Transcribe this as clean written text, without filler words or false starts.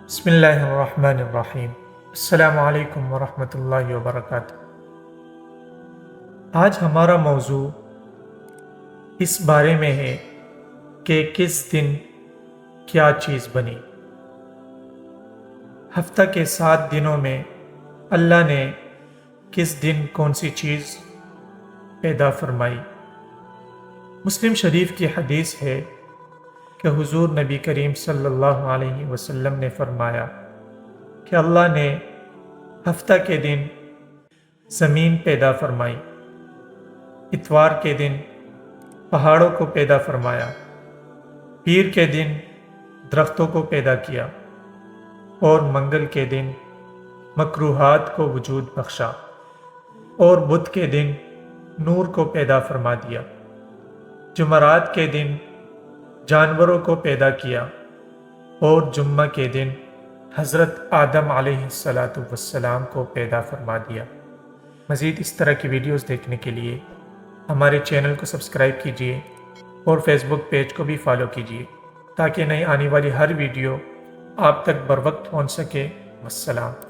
بسم اللہ الرحمن الرحیم۔ السلام علیکم ورحمۃ اللہ وبرکاتہ۔ آج ہمارا موضوع اس بارے میں ہے کہ کس دن کیا چیز بنی۔ ہفتہ کے 7 دنوں میں اللہ نے کس دن کون سی چیز پیدا فرمائی؟ مسلم شریف کی حدیث ہے کہ حضور نبی کریم صلی اللہ علیہ وسلم نے فرمایا کہ اللہ نے ہفتہ کے دن زمین پیدا فرمائی، اتوار کے دن پہاڑوں کو پیدا فرمایا، پیر کے دن درختوں کو پیدا کیا اور منگل کے دن مکروہات کو وجود بخشا، اور بدھ کے دن نور کو پیدا فرما دیا، جمعرات کے دن جانوروں کو پیدا کیا، اور جمعہ کے دن حضرت آدم علیہ السلام کو پیدا فرما دیا۔ مزید اس طرح کی ویڈیوز دیکھنے کے لیے ہمارے چینل کو سبسکرائب کیجیے اور فیس بک پیج کو بھی فالو کیجیے تاکہ نئی آنے والی ہر ویڈیو آپ تک بروقت پہنچ سکے۔ والسلام۔